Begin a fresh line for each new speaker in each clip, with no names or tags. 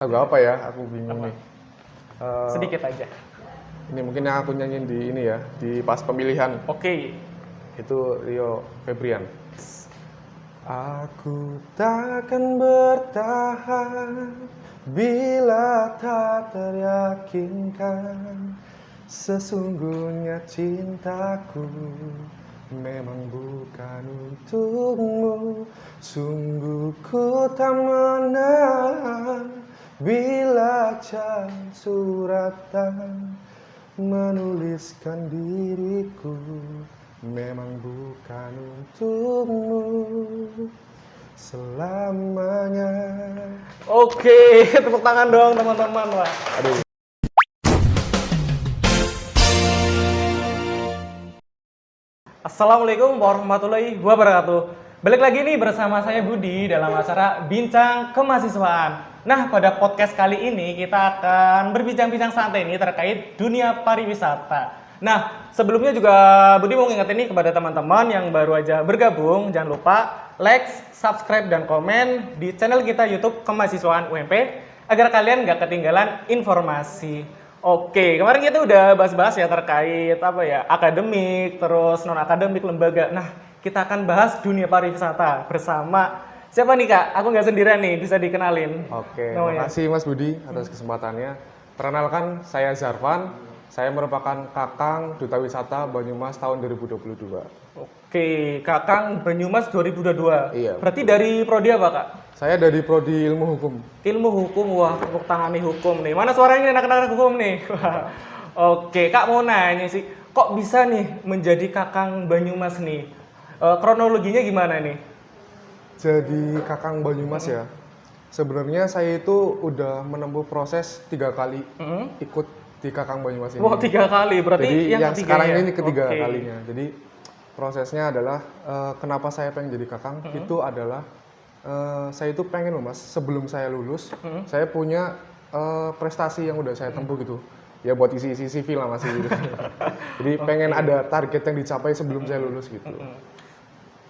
Lagu apa ya? Aku bingung
Apa?
nih. Eh,
Sedikit aja.
ini mungkin yang aku nyanyiin di ini ya, di pas pemilihan.
Oke.
Itu Rio Febrian. Aku takkan bertahan bila tak teryakinkan. Sesungguhnya cintaku memang bukan untukmu. Sungguh ku tak menahan bila jam suratan menuliskan diriku memang bukan untukmu selamanya.
Oke, tepuk tangan dong teman-teman. Wah.
Aduh.
Assalamualaikum warahmatullahi wabarakatuh. Balik lagi nih bersama saya Budi dalam acara Bincang Kemahasiswaan. Nah, pada podcast kali ini kita akan berbincang-bincang santai nih terkait dunia pariwisata. Nah, sebelumnya juga Budi mau ngingetin nih kepada teman-teman yang baru aja bergabung, jangan lupa like, subscribe, dan komen di channel kita YouTube Kemahasiswaan UMP agar kalian nggak ketinggalan informasi. Oke, kemarin kita udah bahas-bahas ya terkait apa ya, akademik, terus non-akademik, lembaga. Nah, kita akan bahas dunia pariwisata bersama siapa nih Kak? Aku nggak sendirian nih, bisa dikenalin.
Oke,
Namanya.
makasih Mas Budi atas kesempatannya. Perkenalkan, saya Zarvan. Saya merupakan Kakang Duta Wisata Banyumas tahun 2022.
Oke, Kakang Banyumas 2022.
Iya,
Berarti dari prodi apa Kak?
Saya dari Prodi Ilmu Hukum.
Ilmu hukum, wah tepuk tangan nih hukum nih. Mana suaranya anak-anak hukum nih? Wah. Oke, Kak mau nanya sih, kok bisa nih menjadi Kakang Banyumas nih? Kronologinya gimana nih?
Jadi Kakang Banyumas ya. Sebenarnya saya itu udah menempuh proses 3 kali ikut di Kakang Banyumas ini.
Wah, 3 kali, berarti
Jadi yang
ketiga
sekarang
ya?
ini ketiga
Oke.
kalinya. Jadi prosesnya adalah kenapa saya pengen jadi kakang itu adalah saya itu pengen loh Mas, sebelum saya lulus saya punya prestasi yang udah saya tempuh gitu. Ya buat isi-isi CV lah masih gitu. Jadi pengen ada target yang dicapai sebelum saya lulus gitu.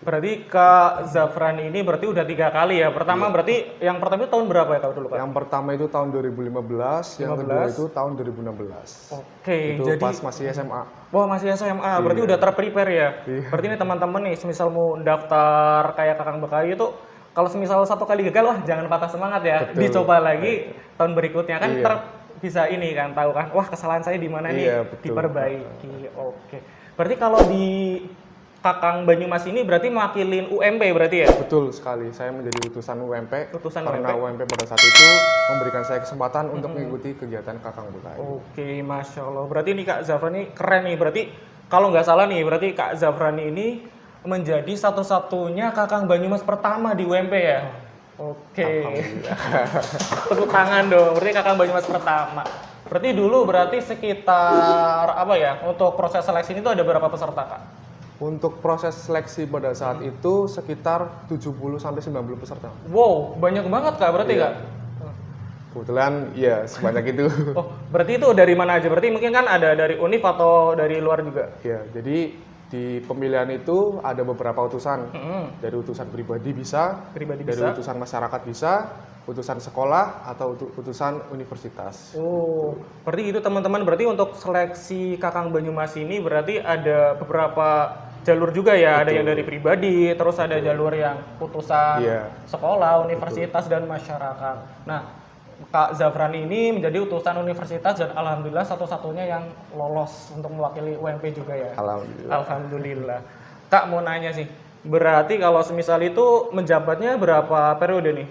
Berarti Kak Zafran ini berarti udah 3 kali ya. Pertama berarti yang pertama itu tahun berapa ya Kak dulu Kak?
Yang pertama itu tahun 2015, yang kedua
15.
itu tahun 2016.
Oke,
Itu
jadi
pas masih SMA.
wah masih SMA, berarti udah terprepare ya.
Iya.
Berarti ini teman-teman nih, semisal mau daftar kayak Kakang Bekayu itu, kalau semisal 1 kali gagal, wah jangan patah semangat ya.
Betul.
Dicoba lagi tahun berikutnya kan
Iya.
bisa ini kan tahu kan, wah kesalahan saya di mana
Iya,
nih,
betul.
diperbaiki. Oke. Berarti kalau di Kakang Banyumas ini berarti mewakilin UMP berarti ya?
Betul sekali, saya menjadi utusan UMP
Utusan
karena
UMP.
UMP pada saat itu memberikan saya kesempatan untuk mengikuti kegiatan Kakang Bekayu.
Oke, Masya Allah. Berarti ini Kak Zafran ini keren nih. Berarti kalau nggak salah nih, berarti Kak Zafran ini menjadi satu-satunya Kakang Banyumas pertama di UMP ya? Oke. Tepuk tangan dong. Berarti Kakang Banyumas pertama. Berarti dulu berarti sekitar apa ya? Untuk proses seleksi ini tuh ada berapa peserta Kak?
Untuk proses seleksi pada saat itu sekitar 70 sampai 90 peserta.
Wow, banyak banget Kak berarti
Iya.
Kak?
Kebetulan ya sebanyak itu.
Oh, berarti itu dari mana aja? Berarti mungkin kan ada dari UNIF atau dari luar juga?
Ya, jadi di pemilihan itu ada beberapa utusan. Dari utusan pribadi bisa,
Pribadi
dari
bisa.
utusan masyarakat bisa, utusan sekolah atau utusan universitas.
Oh, berarti itu teman-teman. Berarti untuk seleksi Kakang Banyumas ini berarti ada beberapa jalur juga ya. Ada yang dari pribadi, terus ada jalur yang putusan
Iya.
sekolah, universitas, dan masyarakat. Nah, Kak Zafran ini menjadi utusan universitas dan alhamdulillah satu-satunya yang lolos untuk mewakili UMP juga ya.
Alhamdulillah.
Alhamdulillah. Kak mau nanya sih, berarti kalau semisal itu menjabatnya berapa periode nih?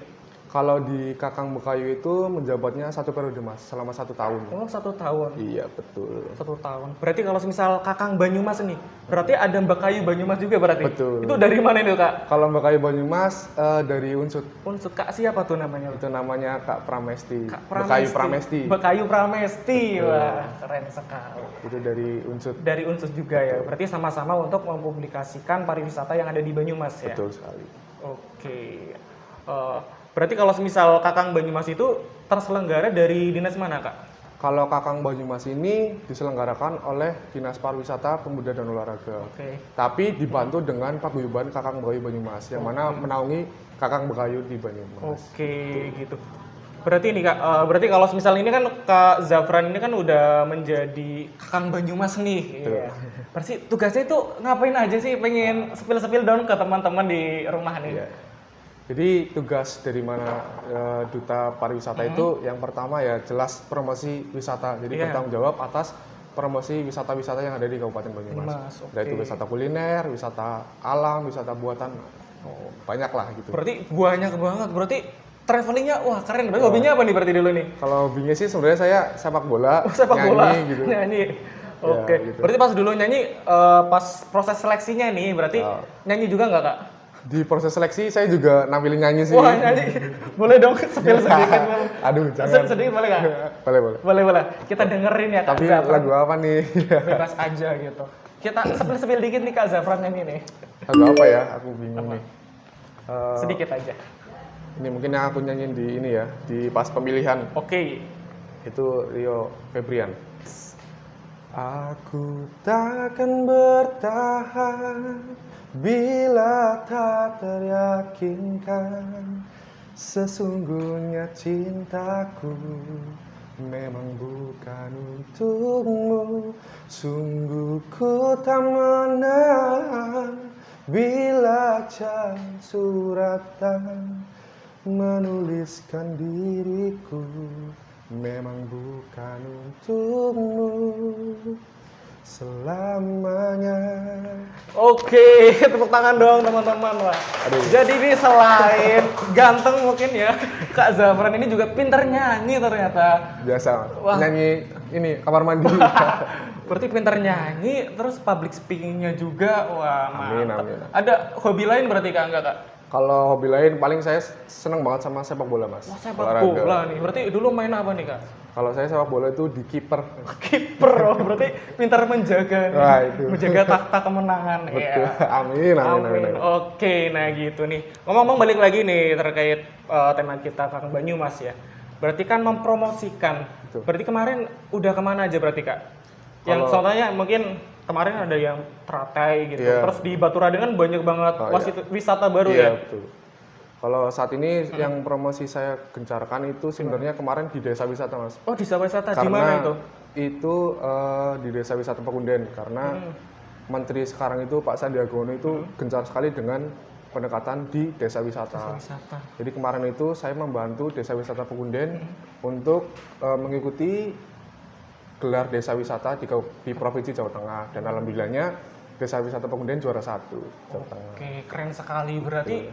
Kalau di Kakang Bekayu itu menjabatnya 1 periode Mas, selama 1 tahun.
Oh, 1 tahun.
Iya, betul.
1 tahun. Berarti kalau misal Kakang Banyumas nih, berarti ada Mbak Kayu Banyumas juga berarti?
Betul.
Itu dari mana itu Kak?
Kalau Bekayu Banyumas dari Unsut,
Unsur Kak siapa tuh namanya?
itu namanya Kak Pramesti.
Kak
Bekayu Pramesti.
Mbak Kayu Pramesti. Wah, keren sekali.
Itu dari Unsut.
Dari Unsur juga ya. Berarti sama-sama untuk mempublikasikan pariwisata yang ada di Banyumas ya.
Betul sekali.
Oke. Berarti kalau misal Kakang Banyumas itu terselenggara dari dinas mana Kak?
Kalau Kakang Banyumas ini diselenggarakan oleh Dinas Pariwisata, Pemuda dan Olahraga.
Oke.
Tapi dibantu dengan paguyuban Kakang Bekayu Banyumas yang mana menaungi Kakang Bekayu di Banyumas.
Oke, gitu. Berarti ini Kak, berarti kalau misal ini kan Kak Zafran ini kan udah menjadi Kakang Banyumas nih.
Betul.
Iya. Berarti tugasnya itu ngapain aja sih? Pengen spill dong ke teman-teman di rumah nih.
Iya. Jadi tugas dari mana Duta Pariwisata itu yang pertama ya jelas promosi wisata. Jadi
Iya.
bertanggung jawab atas promosi wisata-wisata yang ada di Kabupaten Banyumas.
Oke.
Baik itu wisata kuliner, wisata alam, wisata buatan, banyak lah gitu.
Berarti banyak banget. Berarti travelingnya wah keren. Berarti hobinya apa nih berarti dulu nih?
Kalau hobinya sih sebenarnya saya sepak bola,
Sepak
nyanyi
bola,
gitu.
nyanyi. Oke.
gitu.
Berarti pas dulu nyanyi, pas proses seleksinya nih, berarti nyanyi juga nggak Kak?
Di proses seleksi saya juga nampilin nyanyi sih.
Wah nyanyi, boleh dong spill sedikit.
Aduh, jangan.
Sedikit boleh nggak?
Boleh, boleh.
Boleh. Kita dengerin ya Kak
Tapi
Zafran.
lagu apa nih?
Bebas aja gitu. Kita spill dikit nih Kak Zafran nyanyi nih.
Lagu apa ya? Aku bingung nih.
Sedikit aja.
Ini mungkin yang aku nyanyiin di ini ya, di pas pemilihan.
Oke.
Itu Rio Febrian. Aku takkan bertahan bila tak teryakinkan. Sesungguhnya cintaku memang bukan untukmu. Sungguh ku tak menahan bila jam suratan menuliskan diriku memang bukan untukmu selamanya.
Oke, tepuk tangan dong teman-teman. Wah.
Aduh.
Jadi ini selain ganteng mungkin ya, Kak Zafran ini juga pinter nyanyi ternyata.
Biasa
Wah.
nyanyi ini kamar mandi.
Berarti pinter nyanyi, terus public speakingnya juga. Wah,
Amin,
mantap.
amin.
Ada hobi lain berarti Kak enggak Kak?
Kalau hobi lain paling saya seneng banget sama sepak bola, Mas.
Wah, sepak
Olahraga.
bola nih. Berarti dulu main apa nih Kak?
Kalau saya sepak bola itu di kiper.
Kiper, oh, berarti pintar menjaga nih.
Wah, itu.
Menjaga takhta kemenangan.
Betul.
Iya.
Amin, amin, amin. amin.
Oke, nah gitu nih. Ngomong-ngomong balik lagi nih terkait tema kita Kang Banyumas ya. Berarti kan mempromosikan.
Betul.
Berarti kemarin udah kemana aja berarti Kak? Yang contohnya mungkin kemarin ada yang Teratai gitu.
Iya.
Terus di Baturading kan banyak banget wisata baru
Iya,
ya.
betul. Kalau saat ini yang promosi saya gencarkan itu sebenarnya kemarin di desa wisata, Mas.
Oh, di wisata di
Karena
mana itu?
itu di desa wisata Pekunden karena Menteri sekarang itu Pak Sandiaga Uno itu gencar sekali dengan pendekatan di desa wisata.
Wisata.
Jadi kemarin itu saya membantu desa wisata Pekunden untuk mengikuti gelar desa wisata di Provinsi Jawa Tengah dan alhamdulillahnya desa wisata Pekunden juara 1 Jawa Tengah.
Oke, keren sekali. Berarti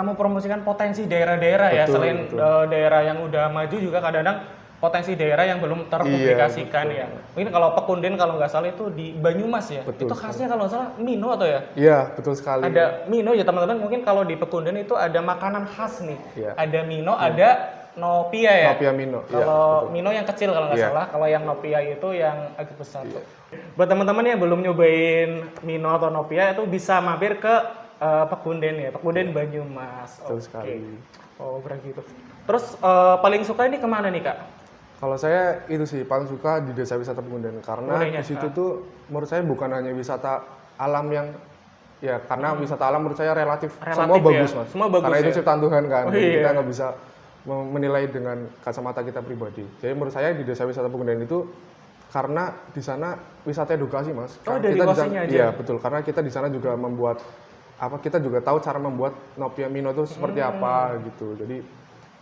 mempromosikan potensi daerah-daerah ya.
Betul,
Selain
betul.
daerah yang udah maju juga kadang-kadang potensi daerah yang belum terpublikasikan ya. Mungkin kalau Pekunden kalau nggak salah itu di Banyumas ya.
Betul,
Itu khasnya kalau nggak salah Mino atau ya?
Iya, betul sekali.
Ada Mino ya teman-teman. Mungkin kalau di Pekunden itu ada makanan khas nih.
Iya.
Ada Mino, ada Nopia ya.
Nopia Mino. Iya,
Kalau
betul.
Mino yang kecil kalau nggak
Iya.
salah, kalau yang Nopia itu yang agak besar. Buat teman-teman yang belum nyobain Mino atau Nopia itu bisa mampir ke Pekunden ya, Pekunden Banyumas.
Betul
Oke.
sekali.
Oh berarti itu. Terus paling suka ini kemana nih Kak?
Kalau saya itu sih paling suka di desa wisata Pekunden karena
Bolehnya,
di situ tuh menurut saya bukan hanya wisata alam yang ya karena wisata alam menurut saya relatif semua
ya?
bagus, Mas.
Semua bagus
karena itu
ya?
ciptaan Tuhan kan.
Oh,
Jadi
iya.
kita nggak bisa menilai dengan kacamata kita pribadi. Jadi menurut saya di desa wisata Pekunden itu karena di sana wisata edukasi, Mas.
Oh,
Karena
dari
kita di sana,
lokasinya aja?
iya betul. Karena kita di sana juga membuat kita juga tahu cara membuat Nopia Mino itu seperti apa gitu. Jadi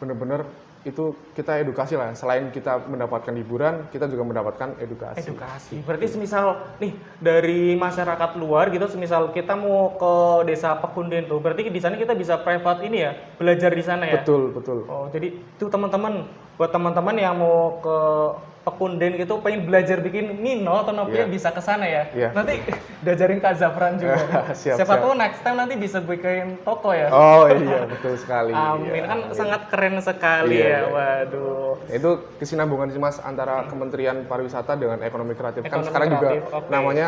benar-benar itu kita edukasi lah. Selain kita mendapatkan hiburan, kita juga mendapatkan edukasi.
Edukasi. Berarti semisal nih dari masyarakat luar gitu, semisal kita mau ke desa Pekunden tuh, berarti di sana kita bisa private ini ya, belajar di sana ya.
Betul, betul.
Oh, jadi itu teman-teman, buat teman-teman yang mau ke Pekunden gitu pengen belajar bikin Mino atau Nopia
Iya.
bisa ke sana ya.
Iya.
Nanti diajarin Kak Zafran juga.
Siap,
Siapa
siap.
tahu next time nanti bisa bikin toko ya.
Oh iya, betul sekali.
Amin,
Iya,
kan
amin.
sangat keren sekali
Iya,
ya.
iya.
Waduh.
Itu kesinambungan sih Mas antara Kementerian Pariwisata dengan Ekonomi Kreatif. Kan
Ekonomi
sekarang
Kreatif,
juga
oke.
namanya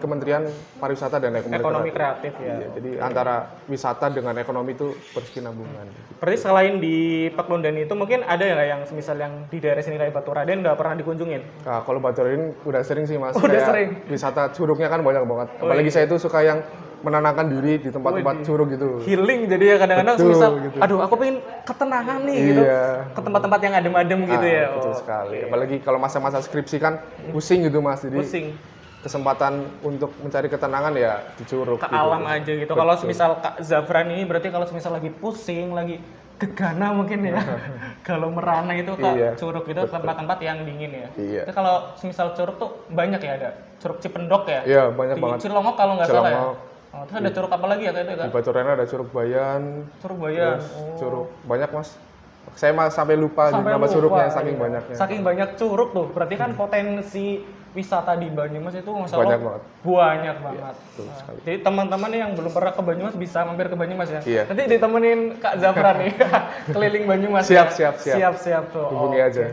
Kementerian Pariwisata dan
Ekonomi kreatif ya.
Iya, jadi antara wisata dengan ekonomi itu berkesinambungan.
Berarti selain di Pekunden itu mungkin ada nggak yang semisal yang di daerah sini kayak Baturading nggak pernah dikunjungin?
Nah, kalau Baturading udah sering sih Mas.
Udah
Kayak
sering?
Wisata curugnya kan banyak banget.
Oh,
Apalagi
iya.
saya itu suka yang menenangkan diri di tempat-tempat curug gitu.
Healing jadi ya kadang-kadang
Betul,
semisal,
gitu.
aduh aku pengen ketenangan nih gitu.
Iya.
Ke tempat-tempat yang adem-adem gitu ya.
Betul
Oh,
sekali. Apalagi kalau masa-masa skripsi kan pusing gitu Mas. Jadi
pusing.
kesempatan untuk mencari ketenangan ya di curug
Ke
gitu.
alam aja gitu. Kalau semisal Kak Zafran ini berarti kalau semisal lagi pusing, lagi gegana mungkin ya. Kalau merana itu ke
Iya,
curug itu tempat-tempat yang dingin ya.
Iya.
Tapi kalau semisal curug tuh banyak ya ada. Curug Cipendok ya.
Iya, banyak
Di
banget.
Cilongok kalau nggak salah ya.
Cilongok.
Oh, terus ada curug apa lagi ya kayak itu
Di
Kak?
Batu Rena ada curug Bayan,
Curug Bayan.
terus curug banyak Mas. Saya mah sampai lupa
Sampai
nama
lupa,
curugnya saking
iya.
banyaknya.
Saking banyak curug tuh, berarti kan potensi wisata di Banyumas itu masalah
Banyak banget.
banyak banget.
betul
Nah,
sekali.
jadi teman-teman yang belum pernah ke Banyumas bisa mampir ke Banyumas ya.
Iya.
Nanti ditemenin Kak Zafran nih keliling Banyumas.
Siap,
ya.
siap.
Siap tuh.
Hubungi aja.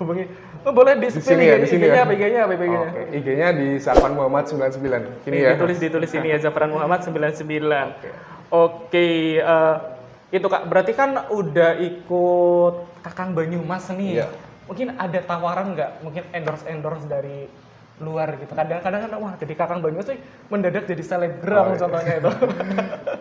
Hubungi. Oh, boleh di
Di
spill
sini ya, di sini ya.
IG-nya apa IG-nya?
Oke, IG-nya di Sarpan Muhammad 99. Ini ya.
Ditulis sini ya Zafran Muhammad 99. Oke, itu Kak, berarti kan udah ikut Kakang Banyumas nih.
Iya.
Mungkin ada tawaran nggak? Mungkin endorse dari luar gitu. Kadang-kadang kan wah jadi Kakang Banyumas sih mendadak jadi selebgram contohnya itu.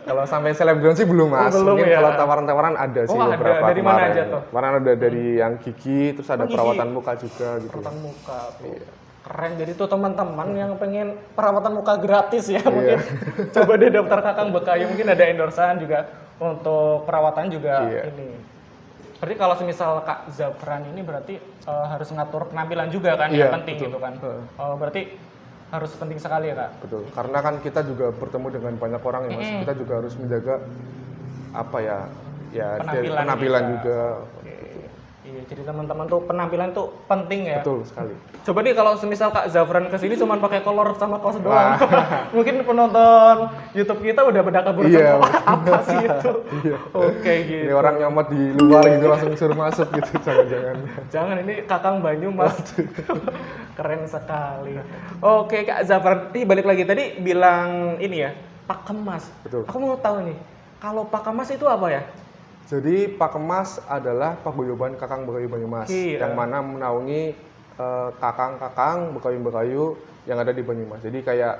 Kalau sampai selebgram sih belum Mas.
belum
Mungkin
ya.
kalau tawaran-tawaran ada sih
ada.
beberapa
Dari mana
kemarin.
aja tuh?
Kemarin ada dari yang gigi, terus ada
gigi.
perawatan muka juga gitu.
Perawatan muka tuh. Keren, jadi tuh teman-teman yang pengen perawatan muka gratis ya mungkin coba deh daftar Kakang Bekayu, mungkin ada endorsean juga untuk perawatan juga ini. Berarti kalau semisal Kak Zafran ini berarti harus ngatur penampilan juga kan,
Iya,
yang penting
betul.
gitu kan. Berarti harus penting sekali ya Kak.
Betul. Karena kan kita juga bertemu dengan banyak orang ya Mas. Kita juga harus menjaga apa ya? Ya penampilan juga.
Iya, jadi teman-teman tuh penampilan tuh penting ya.
Betul sekali.
Coba nih kalau semisal Kak Zafran kesini cuma pakai kolor sama kaos doang, mungkin penonton YouTube kita udah pada kabur
Iya.
semua. Apa sih itu?
Iya.
Oke gitu.
Ini orang nyomot di luar gitu langsung suruh masuk gitu, jangan-jangan.
Jangan, ini Kakang Banyumas. Keren sekali. Oke Kak Zafran, balik lagi tadi bilang ini ya, Pakemas.
Betul.
Aku mau tahu nih, kalau Pakemas itu apa ya?
Jadi Pakemas adalah paguyuban Kakang Bekayu Banyumas yang mana menaungi kakang-kakang Bekayu-Bekayu yang ada di Banyumas. Jadi kayak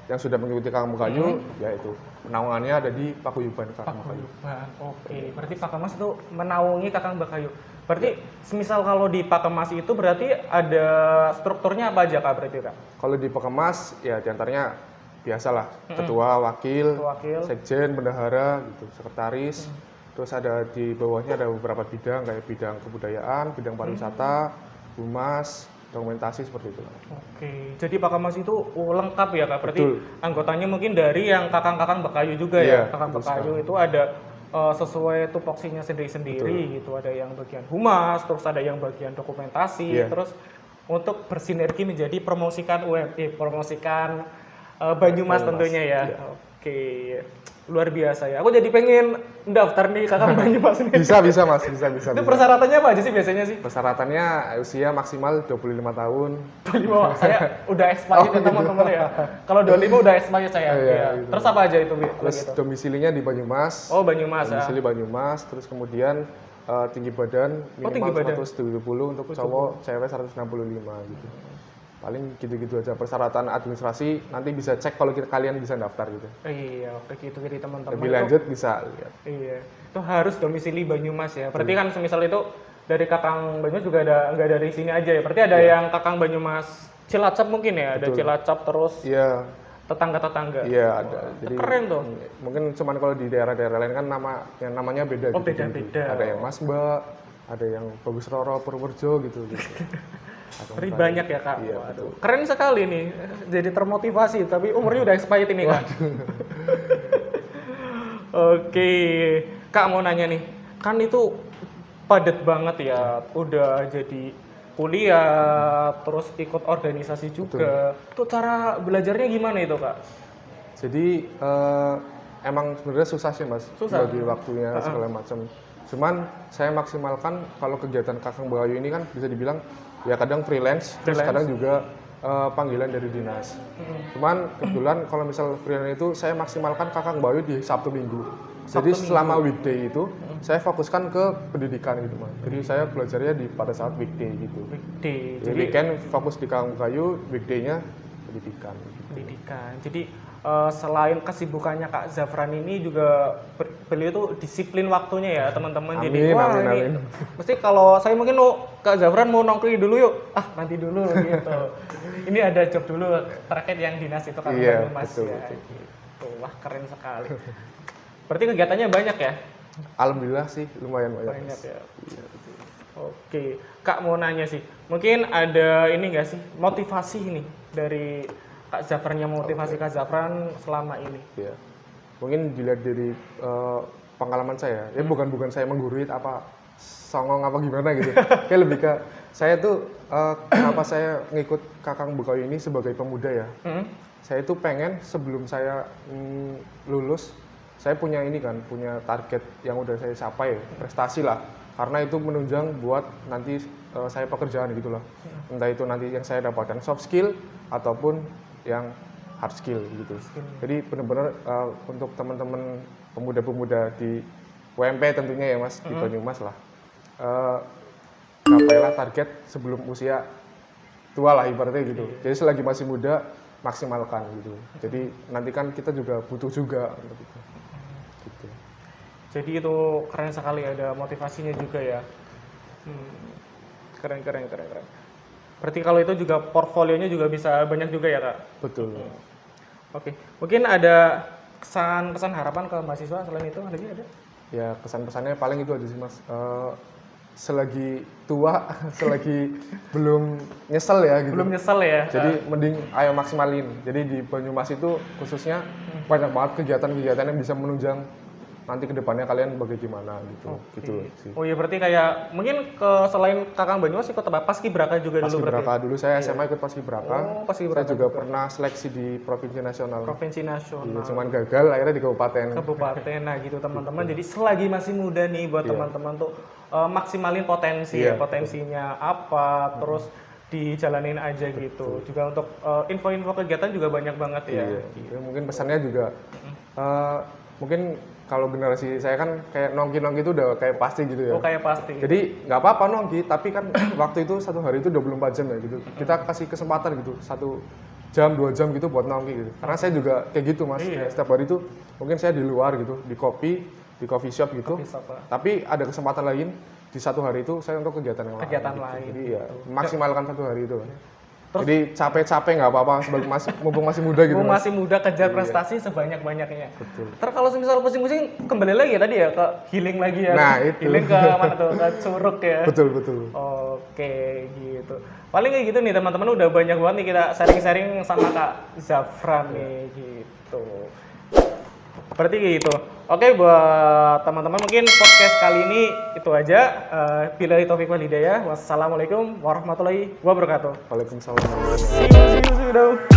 yang sudah mengikuti Kakang Bekayu, yaitu naungannya ada di paguyuban Kakang Bekayu.
Oke, berarti Pakemas itu menaungi Kakang Bekayu. Berarti semisal kalau di Pakemas itu berarti ada strukturnya apa aja Kak berarti Kak?
Kalau di Pakemas ya diantaranya biasalah ketua, wakil, sekjen, bendahara, gitu, sekretaris. Terus ada di bawahnya ada beberapa bidang kayak bidang kebudayaan, bidang pariwisata, humas, dokumentasi seperti itu.
Oke, jadi Pakemas itu lengkap ya Kak. Berarti
Betul.
anggotanya mungkin dari yang kakang-kakang Bekayu juga ya.
Iya,
Kakang
betul
Bekayu itu ada sesuai tupoksinya sendiri-sendiri gitu. Ada yang bagian humas, terus ada yang bagian dokumentasi,
Iya.
terus untuk bersinergi menjadi promosikan promosikan Banyumas tentunya ya.
Iya.
Oke, luar biasa ya. Aku jadi pengen daftar nih Kakang Banyumas nih.
Bisa Mas, bisa.
Itu persyaratannya apa aja sih biasanya sih?
Persyaratannya usia maksimal 25 tahun.
25, saya udah expired ya teman-teman ya. Kalau 25 udah expired saya.
Iya,
Iya.
gitu.
Terus apa aja itu?
Terus domisilinya di Banyumas.
Oh, Banyumas ya.
Domisili Banyumas, terus kemudian tinggi badan minimal
tinggi badan.
170 untuk cowok, cewek 165 gitu. Paling gitu-gitu aja persyaratan administrasi, nanti bisa cek kalau kalian bisa daftar gitu.
Iya, oke gitu jadi teman-teman.
Lebih lanjut bisa lihat.
Iya. Itu harus domisili Banyumas ya. Berarti kan semisal itu dari Kakang Banyumas juga ada nggak dari sini aja ya. Berarti ada yang Kakang Banyumas Cilacap mungkin ya, ada Cilacap terus
Iya.
tetangga-tetangga.
Iya ada. Jadi
keren tuh.
Mungkin cuman kalau di daerah-daerah lain kan namanya beda.
Oh,
gitu.
beda-beda.
Ada yang Mas Mbak, ada yang Bagus Roro Purworejo gitu.
Berarti banyak ya Kak.
Iya,
Waduh. Keren sekali nih. Jadi termotivasi, tapi umurnya udah expired ini Kak. Oke, Kak mau nanya nih. Kan itu padat banget ya. Udah jadi kuliah, terus ikut organisasi juga. Itu cara belajarnya gimana itu Kak?
Jadi emang sebenarnya susah sih Mas, bagi waktunya segala macam. Cuman saya maksimalkan kalau kegiatan Kakang Bekayu ini kan bisa dibilang ya kadang freelance, terus kadang juga panggilan dari dinas. Cuman kebetulan kalau misal freelance itu saya maksimalkan Kakang Bekayu di Sabtu Minggu. Jadi selama weekday itu saya fokuskan ke pendidikan gitu Mas. Jadi saya belajarnya pada saat weekday gitu.
Weekday.
Jadi weekend fokus di Kakang Bekayu, weekday-nya pendidikan.
Pendidikan. Jadi selain kesibukannya Kak Zafran ini juga beliau tuh disiplin waktunya ya teman-teman. Jadi
Amin,
wah
amin,
ini
amin.
mesti kalau saya mungkin Kak Zafran mau nongkrong dulu yuk, nanti dulu gitu. Ini ada job dulu terkait yang dinas itu kan
Iya,
Mas
betul,
ya.
betul.
Gitu. Wah keren sekali. Berarti kegiatannya banyak ya?
Alhamdulillah sih lumayan banyak.
Banyak ya.
Iya, betul.
Oke, Kak mau nanya sih, mungkin ada ini nggak sih motivasi nih dari Kak Zafran yang motivasi Kak Zafran selama ini?
Iya. Mungkin dilihat dari pengalaman saya, ya bukan saya menggurui apa songong apa gimana gitu. Kayak lebih ke saya tuh kenapa saya ngikut Kakang Bukawi ini sebagai pemuda ya. Saya tuh pengen sebelum saya lulus, saya punya ini kan, punya target yang udah saya capai, prestasi lah. Karena itu menunjang buat nanti saya pekerjaan gitu loh. Entah itu nanti yang saya dapatkan soft skill ataupun yang hard skill gitu. Jadi benar-benar untuk teman-teman pemuda-pemuda di UMP tentunya ya Mas, di Banyumas lah. Capailah target sebelum usia tua lah ibaratnya gitu. Jadi selagi masih muda maksimalkan gitu. Jadi nanti kan kita juga butuh juga untuk itu. Gitu.
Jadi itu keren sekali, ada motivasinya juga ya. Keren. Berarti kalau itu juga portfolionya juga bisa banyak juga ya Kak?
Betul.
Oke, mungkin ada kesan harapan ke mahasiswa selain itu lagi ada?
Ya kesan-pesannya paling itu aja sih Mas. Selagi tua, selagi belum nyesel ya gitu.
Belum nyesel ya?
Jadi mending ayo maksimalin. Jadi di Banyumas itu khususnya banyak banget kegiatan-kegiatan yang bisa menunjang nanti kedepannya kalian bagaimana gitu.
Oke.
Gitu sih.
Oh iya berarti kayak mungkin selain Kakang Banyumas ikut Paskibraka juga dulu berarti?
Paskibraka dulu saya SMA ikut Paskibraka.
Oh, Paskibraka
Saya juga pernah seleksi di provinsi nasional.
Provinsi
Iya,
nasional.
cuman gagal akhirnya di kabupaten.
Kabupaten, nah gitu teman-teman. Jadi selagi masih muda nih buat teman-teman tuh maksimalin potensi ya, potensinya apa, terus dijalanin aja gitu. Juga untuk info-info kegiatan juga banyak banget ya.
Iya. Ya, mungkin pesannya juga mungkin kalau generasi saya kan kayak nongki-nongki itu udah kayak pasti gitu ya.
Oh kayak pasti.
Jadi nggak apa-apa nongki, tapi kan waktu itu satu hari itu 24 jam ya gitu. Kita kasih kesempatan gitu, 1 jam, 2 jam gitu buat nongki gitu. Karena saya juga kayak gitu Mas,
Iya.
kayak setiap hari itu mungkin saya di luar gitu, di kopi, di coffee shop gitu.
Coffee shop, Pak.
Tapi ada kesempatan lain di satu hari itu saya untuk kegiatan yang lain.
Kegiatan
gitu.
lain,
Jadi ya maksimalkan satu hari itu kan.
Terus-
Jadi capek-capek nggak apa-apa, mumpung masih muda gitu.
Mau
Mas.
masih muda kejar prestasi sebanyak-banyaknya.
Betul.
Ntar kalau misal pusing-pusing kembali lagi ya tadi ya ke healing lagi ya.
Nah, itu.
Healing ke mana tuh? Ke Curug ya.
Betul, betul.
Oke, gitu. Paling kayak gitu nih teman-teman, udah banyak banget nih kita sharing-sharing sama Kak Zafran nih gitu. Berarti kayak gitu. Oke, buat teman-teman mungkin podcast kali ini itu aja. Billahi taufiq wal hidayah. Wassalamualaikum warahmatullahi wabarakatuh.
Waalaikumsalam.
See you.